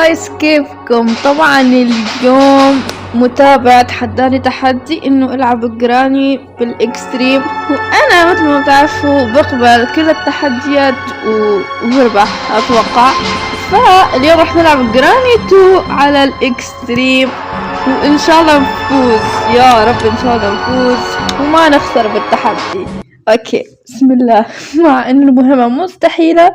جايز كيفكم؟ طبعا اليوم متابعة تحداني تحدي انه العب جراني بالاكستريم، وانا مثل ما بتعرفوا بقبل كل التحديات وبربح اتوقع. فاليوم رح نلعب جراني 2 على الاكستريم، وان شاء الله نفوز يا رب، ان شاء الله نفوز وما نخسر بالتحدي. اوكي بسم الله. مع ان المهمة مستحيلة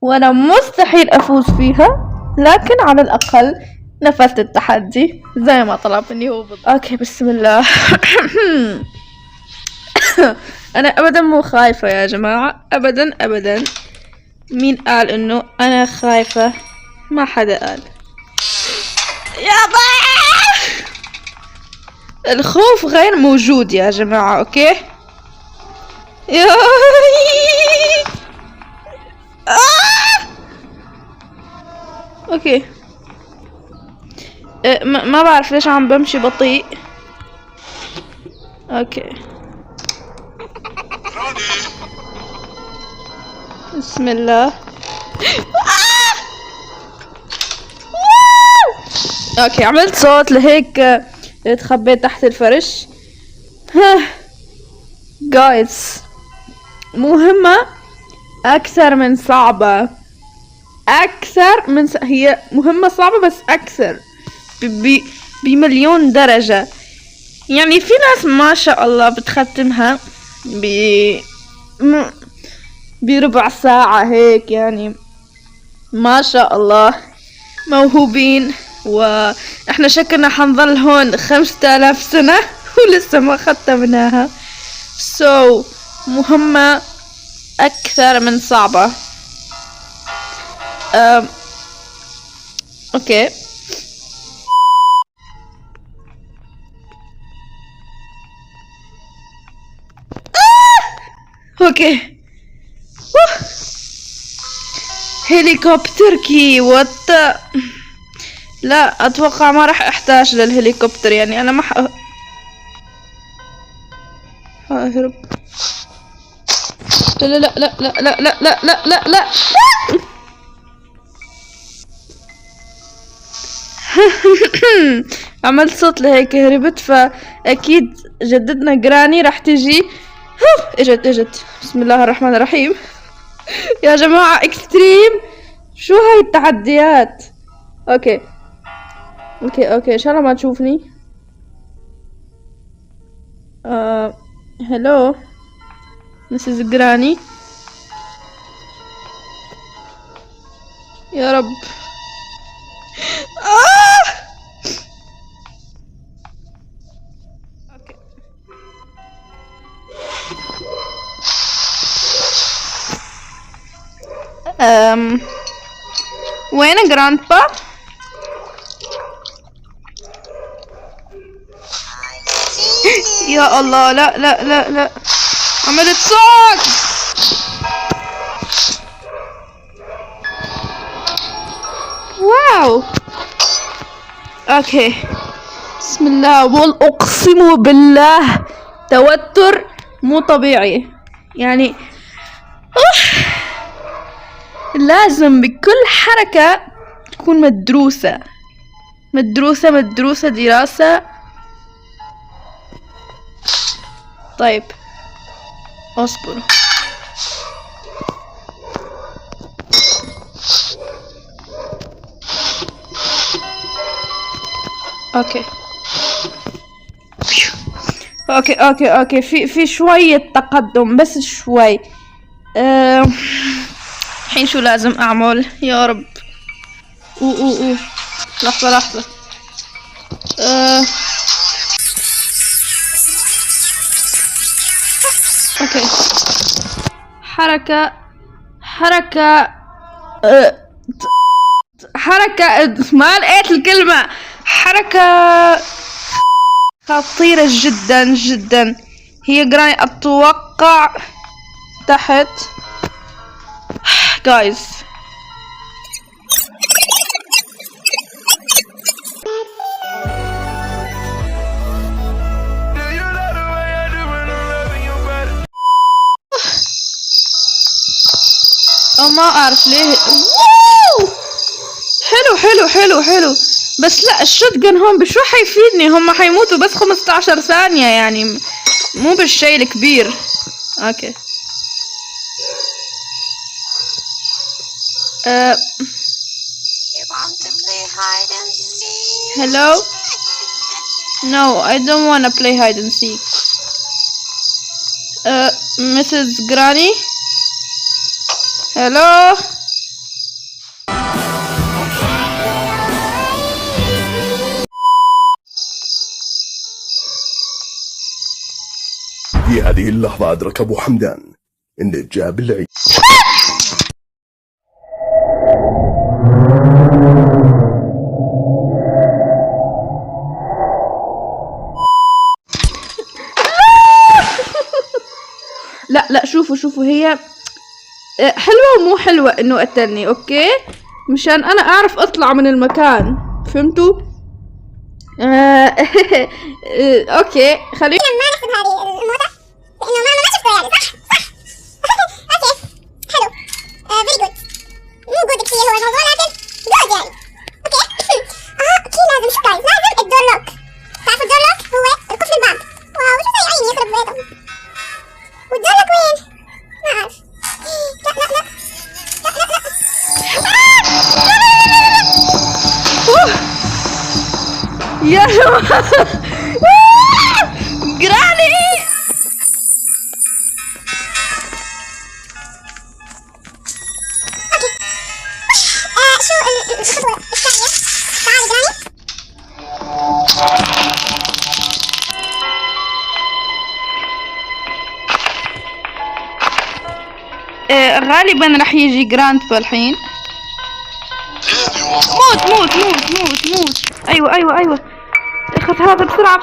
وانا مستحيل افوز فيها، لكن على الاقل نفذت التحدي زي ما طلب مني هو بالضبط. اوكي بسم الله. انا ابدا مو خايفة يا جماعة، ابدا ابدا. مين قال انه انا خايفة؟ ما حدا قال. يابا الخوف غير موجود يا جماعة. اوكي اوكي ما بعرف ليش عم بمشي بطيء. اوكي بسم الله. اوكي عملت صوت لهيك تخبيت تحت الفرش. جايز مهمة اكثر من صعبة، اكثر من هي مهمة صعبة بس اكثر بمليون درجة. يعني في ناس ما شاء الله بتختمها بربع ساعة هيك، يعني ما شاء الله موهوبين، واحنا شكلنا حنظل هون 5000 سنة ولسه ما ختمناها. مهمة اكثر من صعبة. اوكي اوكي هليكوبتر كي لا اتوقع ما راح احتاج للهليكوبتر، يعني انا ما اهرب. لا لا لا لا لا لا لا لا لا لا. عملت صوت لهيك هربت، فاكيد جدتنا جراني راح تجي. اجت. بسم الله الرحمن الرحيم. يا جماعة اكستريم، شو هاي التحديات؟ اوكي ان شاء الله ما تشوفني. هلو مسز جراني، يا رب. اوكي وين جراندبا؟ يا الله لا لا لا لا، عملت صوت. واو اوكي بسم الله. واقسم بالله توتر مو طبيعي، يعني لازم بكل حركة تكون مدروسة دراسة. طيب اصبر. اوكي في شوية تقدم، بس شوي. الحين شو لازم اعمل يا رب؟ لحظة. اوكي حركة ما لقيت الكلمة. حركة خطيرة جدا. هي جراي اتوقع تحت. جايز ما اعرف ليه. حلو حلو. بس لا، الشوت جن هون بشو حيفيدني؟ هم حيموتوا بس 15 ثانية يعني، مو بالشي الكبير. اوكي. Hello? No, I don't wanna play hide and seek. Mrs. Granny? Hello? في هذه اللحظة أدرك أبو حمدان إن جاب العيد. لا شوفوا هي حلوة ومو حلوة انه قتلني، اوكي؟ مشان انا اعرف اطلع من المكان، فهمتوا؟ اوكي خلينا ما نحسب هذه الموضة لانه ما شفته يعني، صح؟ اوكي حلو، فيري جود. مو جود كثير هو الموضوع، لكن جود يعني. اوكي اوكي لازم سكايز، لازم الدور لوك. تعرفوا الدور لوك هو القفل الباب. واو شو زي عيني يخرب بيته. والدور لوك وين؟ ما اعرف. لا يا جماعة جراني. شو الخطوة الثانية؟ تعالي جراني. غالبا رح يجي جراند الحين. موت. ايوه اخذ هذا بسرعة.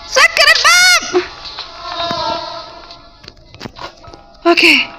سكر الباب. اوكي.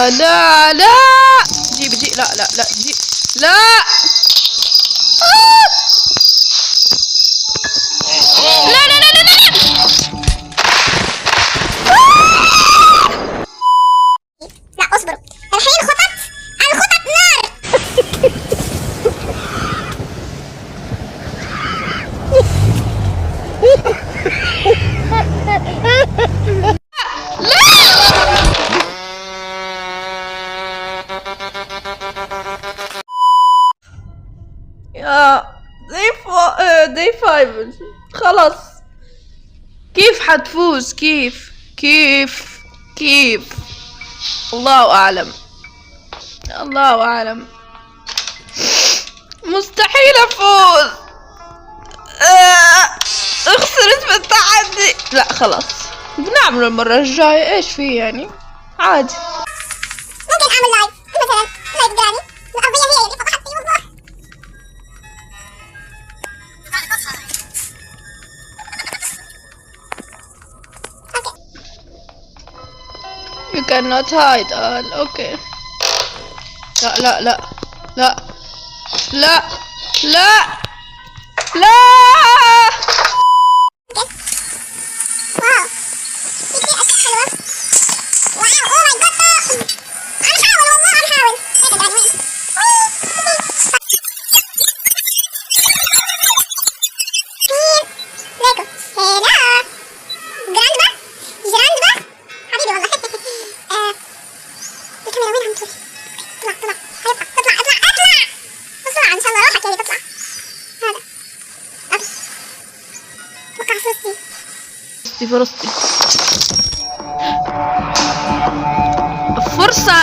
لا جيب لا جيب لا. لا اصبروا، الحين خطط نار. يا دي 5 خلاص. كيف حتفوز؟ كيف الله اعلم. مستحيل افوز. خسرت في التحدي. لا خلاص بنعمله المرة الجاية، ايش في يعني، عادي. ممكن اعمل لايف مثلا، لايف جراني القضية هي اللي فضحت في الموضوع. You cannot hide. اوكي. لا واو في كثير اشياء حلوة. واو اوه ماي جاد. عم حاول والله عم حاول. هيك جراني وين؟ ليكو هلا جراند با حبيبي والله. الكاميرا وين عم تروح؟ طلع اطلع بسرعة ان شاء الله روحك يعني تطلع. هذا اتوقع فرصتي فرصة.